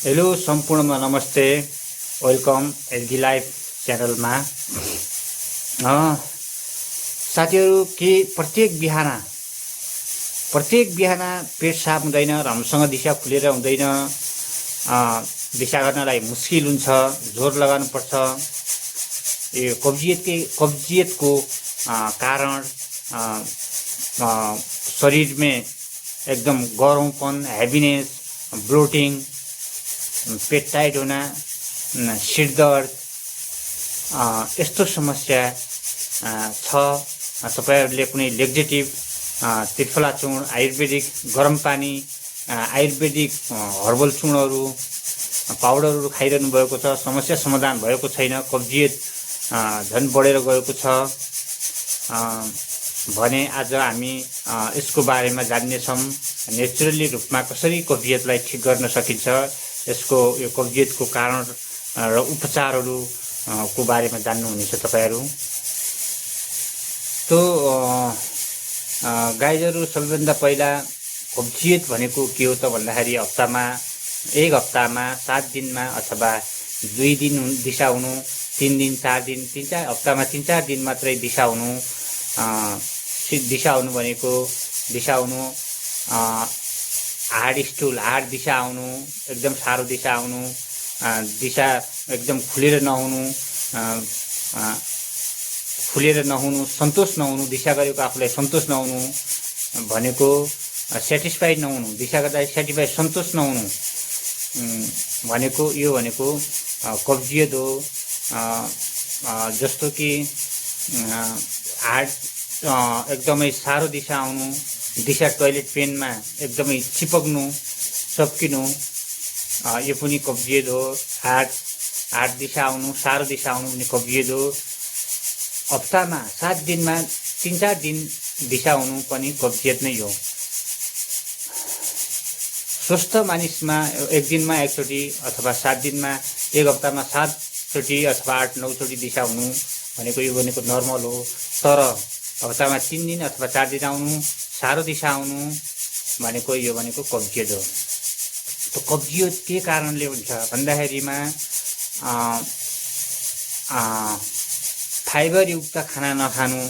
Hello सम्पूर्णमा नमस्ते, welcome LG life च्यानलमा। साथीहरू के प्रत्येक बिहान पेट साफ हुँदैन, राम्रोसँग दिशा खुलेर हुँदैन, दिशा गर्नलाई मुस्किल हुन्छ, जोर लगाउनुपर्छ। यो कब्जियतको कारण शरीरमै एकदम गरौँपन, हेभिनेस, ब्लोटिङ, पेट टाइट हुन, सिरदर्द, यस्तो समस्या छ। तपाईहरुले कुनै लेक्जेटिभ, त्रिफला चूर्ण, आयुर्वेदिक गरम पानी, आयुर्वेदिक हर्बल चूर्णहरू, पाउडरहरू खाइरहनु भएको छ, समस्या समाधान भएको छैन, कब्जियत झन् बढेर गएको छ भने आज हामी यसको बारेमा जान्नेछौँ। नेचुरली रूपमा कसरी कब्जियतलाई ठिक गर्न सकिन्छ, यसको यो कब्जियतको कारण र उपचारहरूको बारेमा जान्नुहुनेछ तपाईहरु। तो गाइजहरु, सबैभन्दा पहिला कब्जियत भनेको के हो त भन्दाखेरि एक हप्तामा 7 दिनमा अथवा 2 दिन दिशा हुनु, 3 दिन 4 दिन, 3-4 हप्तामा 3-4 दिन मात्रै दिशा हुनु। दिशा हुनु भनेको हार्ड स्टुल, हार्ड दिशा आउनु, एकदम साह्रो दिशा आउनु, दिशा एकदम खुलेर नहुनु, सन्तोष नहुनु, दिशा गरेको आफूलाई सन्तोष नहुनु भनेको, सेटिस्फाइड नहुनु, दिशा गर्दा सेटिस्फाइड सन्तोष नहुनु भनेको कब्जियत हो। जस्तो कि हार्ड एकदमै साह्रो दिशा आउनु, दिशा टोयलेट पेनमा एकदमै चप्किनु, यो पनि कब्जियत हो। हार्ड दिशा आउनु, साह्रो दिशा आउनु पनि कब्जियत हो। हप्तामा 7 दिनमा 3-4 दिन दिशा हुनु पनि कब्जियत नै हो। स्वस्थ मानिसमा 1 दिनमा एकचोटि अथवा 7 दिनमा, 1 हप्तामा 7 चोटि अथवा 8-9 चोटि दिशा हुनु भनेको नर्मल हो। तर हप्तामा 3 दिन अथवा 4 दिन आउनु, साह्रो दिशा आउनु भनेको कब्जियत हो। तो कब्जियत के कारणले हुन्छ भन्दाखेरिमा फाइबरयुक्त खाना नखानु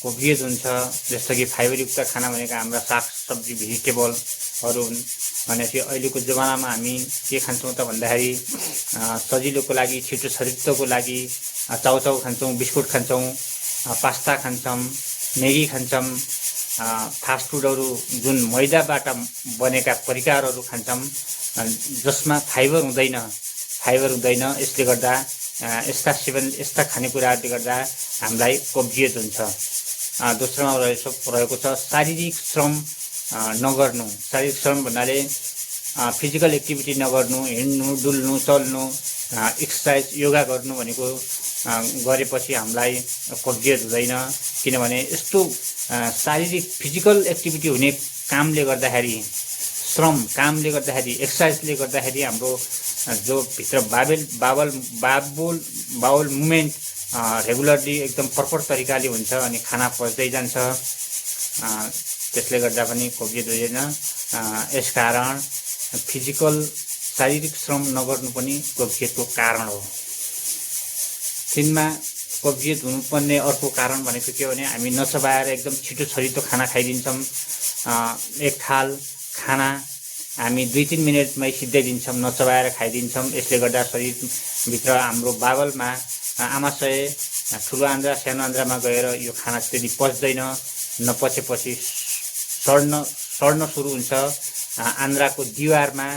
कब्जियत हुन्छ। जस्तो कि फाइबरयुक्त खाना भनेको हाम्रा सागसब्जी, भेजिटेबलहरू हुन्। भनेपछि अहिलेको जमानामा हामी के खान्छौँ त भन्दाखेरि सजिलोको लागि, छिटो छरितोको लागि चाउचाउ खान्छौँ, बिस्कुट खान्छौँ, पास्ता खान्छौँ, मैगी खान्छौँ, फास्ट फुडहरू जुन मैदाबाट बनेका परिकारहरू खान्छौँ जसमा फाइबर हुँदैन। यसले गर्दा यस्ता खानेकुराहरूले गर्दा हामीलाई कब्जियत हुन्छ। दोस्रोमा रहेको छ शारीरिक श्रम नगर्नु। शारीरिक श्रम भन्नाले फिजिकल एक्टिभिटी नगर्नु, हिँड्नु, डुल्नु, चल्नु, एक्सर्साइज, योगा गर्नु भनेको गरेपछि हामीलाई कब्जियत हुँदैन। किनभने यस्तो शारीरिक फिजिकल एक्टिभिटी हुने कामले गर्दाखेरि, एक्सर्साइजले गर्दाखेरि हाम्रो जो भित्र बाउल मुभमेन्ट रेगुलरली एकदम प्रपर तरिकाले हुन्छ अनि खाना पच्दै जान्छ। त्यसले गर्दा पनि कब्जियत हुँदैन। यसकारण शारीरिक श्रम नगर्नु पनि कब्जियतको कारण हो। दिनमा कब्जियत हुनुपर्ने अर्को कारण भनेको के हो भने हामी नचबाएर एकदम छिटो छरितो खाना खाइदिन्छौँ। एक थाल खाना हामी 2-3 मिनटमै सिद्ध्याइदिन्छौँ, नचबाएर खाइदिन्छौँ। यसले गर्दा शरीरभित्र हाम्रो बाबलमा आमाशय, ठुलो आन्द्रा, सानो आन्द्रामा गएर यो खाना त्यति पच्दैन। नपचेपछि सड्न सुरु हुन्छ। आन्द्राको दिवारमा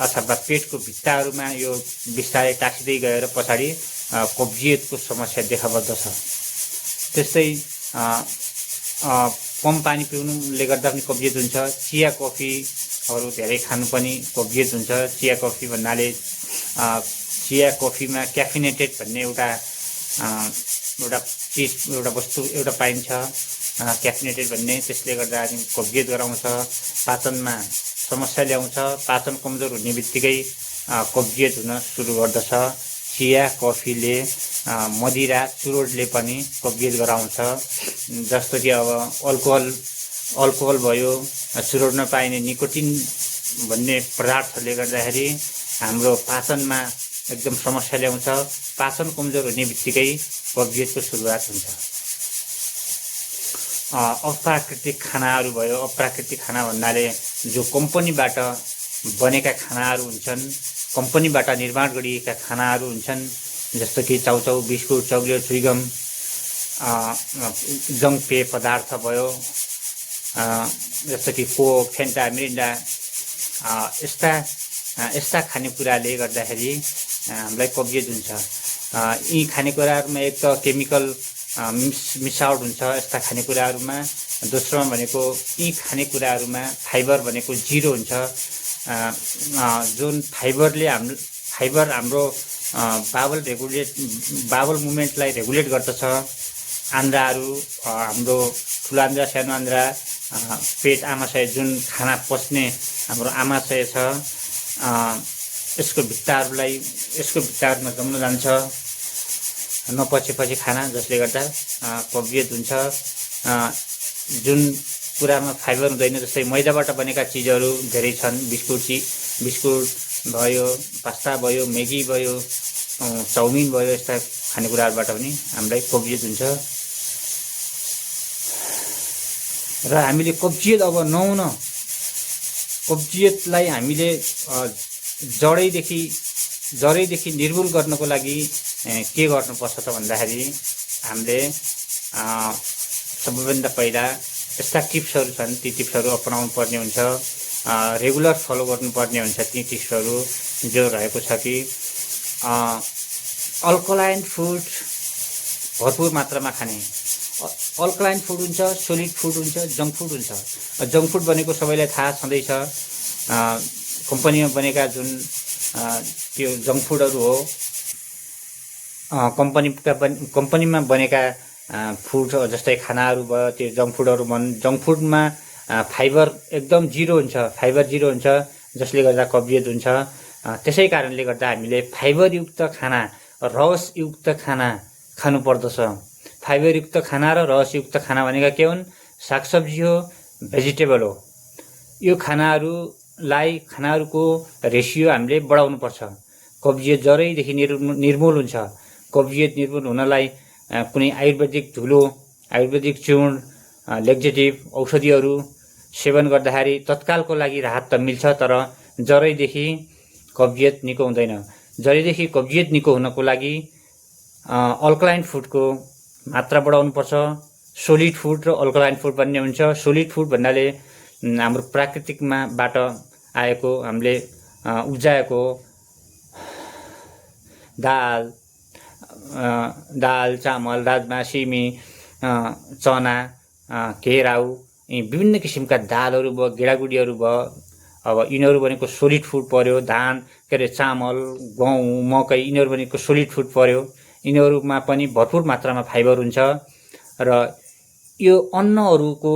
अथवा पेटको भित्ताहरूमा यो बिस्तारै टाँसिँदै गएर पछाडि कब्जियतको समस्या देखा पर्दछ। त्यस्तै कम पानी पिउनुले गर्दा पनि कब्जियत हुन्छ। चिया कफीहरू धेरै खानु पनि कब्जियत हुन्छ। चिया कफी भन्नाले चिया कफीमा क्याफिनेटेड भन्ने एउटा वस्तु पाइन्छ, क्याफिनेटेड भन्ने। त्यसले गर्दा कब्जियत गराउँछ, पाचनमा समस्या ल्याउँछ। पाचन कमजोर हुने बित्तिकै कब्जियत हुन सुरु गर्दछ। चिया कफीले, मदिरा, चुरोटले पनि कब्जियत गराउँछ। जस्तो कि अब अल्कोहल भयो, चुरोटमा पाइने निकोटिन भन्ने पदार्थले गर्दाखेरि हाम्रो पाचनमा एकदम समस्या ल्याउँछ। पाचन कमजोर हुने बित्तिकै कब्जियतको सुरुवात हुन्छ। अप्राकृतिक खानाहरू भयो। अप्राकृतिक खाना भन्नाले जो कम्पनीबाट बनेका खानाहरू हुन्छन्, कम्पनीबाट निर्माण गरिएका खानाहरू हुन्छन्, जस्तो कि chow chow, biscuit, chocolate, chewing gum, junk पेय पदार्थ भयो, जस्तो कि कोक, फेन्टा, मिरिन्डा, यस्ता खानेकुराले गर्दाखेरि हामीलाई कब्जियत हुन्छ। यी खानेकुराहरूमा एक त केमिकल मिसावट हुन्छ यस्ता खानेकुराहरूमा। दोस्रोमा भनेको यी खानेकुराहरूमा फाइबर भनेको जिरो हुन्छ। जुन फाइबर हाम्रो बावल मुभमेन्टलाई रेगुलेट गर्दछ। आन्द्राहरू, हाम्रो ठुलो आन्द्रा, सानो आन्द्रा, पेट आमाशय, जुन खाना पच्ने हाम्रो आमाशय छ, यसको भित्ताहरूमा जम्न जान्छ नपचेपछि खाना, जसले गर्दा कब्जियत हुन्छ। जुन कुरामा फाइबर हुँदैन, जस्तै मैदाबाट बनेका चिजहरू धेरै छन्। बिस्कुट भयो, पास्ता भयो, मैगी भयो, चाउमिन भयो, यस्ता खानेकुराहरूबाट पनि हामीलाई कब्जियत हुन्छ। र हामीले कब्जियत अब नहुन, कब्जियतलाई हामीले जडैदेखि निर्मूल गर्नको लागि के गर्नुपर्छ त भन्दाखेरि हामीले सबैभन्दा पहिला यस्ता टिप्सहरू छन्, ती टिप्सहरू अपनाउनु पर्ने हुन्छ। रेगुलर फलो गर्नुपर्ने हुन्छ ती टिप्सहरू, जो रहेको छ कि अल्कलाइन फुड भरपुर मात्रामा खाने। अल्कलाइन फुड हुन्छ, सोलिड फुड हुन्छ, जङ्क फुड हुन्छ। जङ्क फुड भनेको सबैलाई थाहा छँदैछ, कम्पनीमा बनेका जुन त्यो जङ्क फुडहरू हो। कम्पनीमा बनेका फुड जस्तै खानाहरू भयो, त्यो जङ्क फुडहरू जङ्क फुडमा फाइबर एकदम जिरो हुन्छ, जसले गर्दा कब्जियत हुन्छ। त्यसै कारणले गर्दा हामीले फाइबरयुक्त खाना, रसयुक्त खाना खानुपर्दछ। फाइबरयुक्त खाना र रसयुक्त खाना भनेका के हुन्? सागसब्जी हो, भेजिटेबल हो। यो खानाहरूको रेसियो हामीले बढाउनुपर्छ। कब्जियत जरैदेखि निर्मूल हुन्छ। कब्जियत निर्मूल हुनलाई कुनै आयुर्वेदिक धुलो, आयुर्वेदिक चूर्ण, लेक्जेटिभ औषधिहरू सेवन गर्दाखेरि तत्कालको लागि राहत त मिल्छ, तर जरैदेखि कब्जियत निको हुँदैन। जरैदेखि कब्जियत निको हुनको लागि अल्कलाइन फुडको मात्रा बढाउनुपर्छ। सोलिड फुड र अल्कलाइन फुड भन्ने हुन्छ। सोलिड फुड भन्नाले हाम्रो प्राकृतिकबाट आएको, हामीले उब्जाएको दाल, चामल, राजमा, सिमी, चना, केराउ, यी विभिन्न किसिमका दालहरू भयो, गेडागुडीहरू भयो। अब यिनीहरू भनेको सोलिड फुड पर्यो। धान, चामल, गहुँ, मकै, यिनीहरू भनेको सोलिड फुड पर्यो। यिनीहरूमा पनि भरपुर मात्रामा फाइबर हुन्छ। र यो अन्नहरूको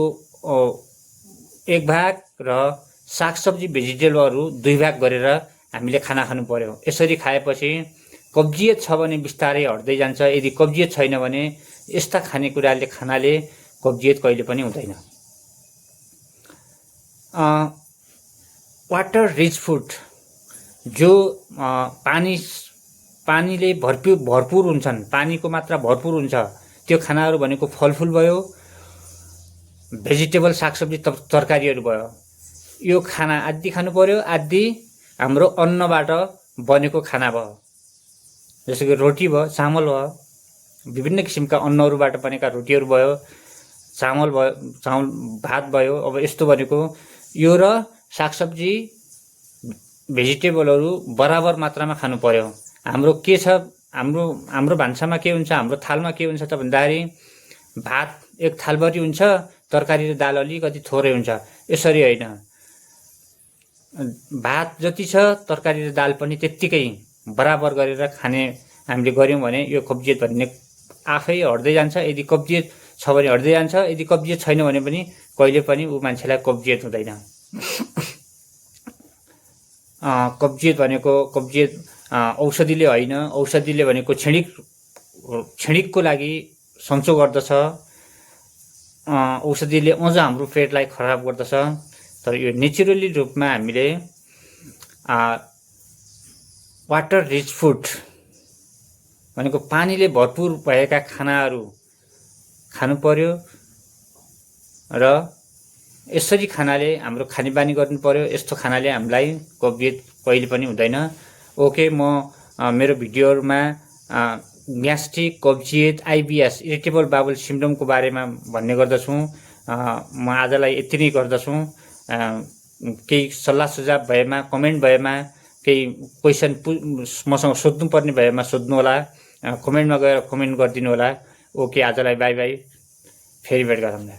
1 भाग र सागसब्जी भेजिटेबलहरू 2 भाग गरेर हामीले खाना खानु पर्यो। यसरी खाएपछि कब्जियत छ भने बिस्तारै हट्दै जान्छ। यदि कब्जियत छैन भने यस्ता खानेकुराले खानाले कब्जियत कहिले पनि हुँदैन। वाटर रिच फुड, जो पानीले भरपुर हुन्छन्, पानीको मात्रा भरपुर हुन्छ, त्यो खानाहरू भनेको फलफुल भयो, भेजिटेबल, सागसब्जी, तरकारीहरू भयो। यो खाना आदि खानु पर्यो। आदि हाम्रो अन्नबाट बनेको खाना भयो, जस्तो कि रोटी भयो, चामल भयो, विभिन्न किसिमका अन्नहरूबाट बनेका रोटीहरू भयो, चामल भात भयो। अब यस्तो भनेको यो र सागसब्जी भेजिटेबलहरू बराबर मात्रामा खानु पर्यो। हाम्रो के छ, हाम्रो भान्सामा के हुन्छ, हाम्रो थालमा के हुन्छ त भन्दाखेरि भात 1 थालभरि हुन्छ, तरकारी र दाल अलिकति थोरै हुन्छ। यसरी होइन, भात जति छ तरकारी र दाल पनि त्यत्तिकै बराबर गरेर खाने हामीले गर्यौँ भने यो कब्जियत भन्ने आफै हट्दै जान्छ। यदि कब्जियत छ भने हट्दै जान्छ, यदि कब्जियत छैन भने पनि कहिले पनि ऊ मान्छेलाई कब्जियत हुँदैन। कब्जियत भनेको औषधिले होइन, औषधिले भनेको क्षणिकको लागि सन्चो गर्दछ। औषधिले अझ हाम्रो पेटलाई खराब गर्दछ। तर यो नेचुरली रूपमा हामीले वाटर रिच फुड भनेको पानीले भरपूर भएका खानाहरू खानु पर्यो र यसरी खानाले हाम्रो खानेबानी गर्नु पर्यो। यस्तो खानाले हामीलाई कब्जियत कहिले पनि हुँदैन। ओके, म मेरो भिडियोहरुमा ग्यास्ट्रिक, कब्जियत, आइबिएस इरिटेबल बाउल सिन्ड्रोमको बारेमा भन्ने गर्दछु। म आजलाई यति नै गर्दछु। केही सल्लाह सुझाव भएमा, कमेन्ट भएमा, केही क्वेशन मसँग सोध्नु पर्ने भएमा सोध्नु होला। कमेन्टमा गएर कमेन्ट गरिदिनु होला। ओके, आजलाई बाई बाई, फेरि भेट गरौँला।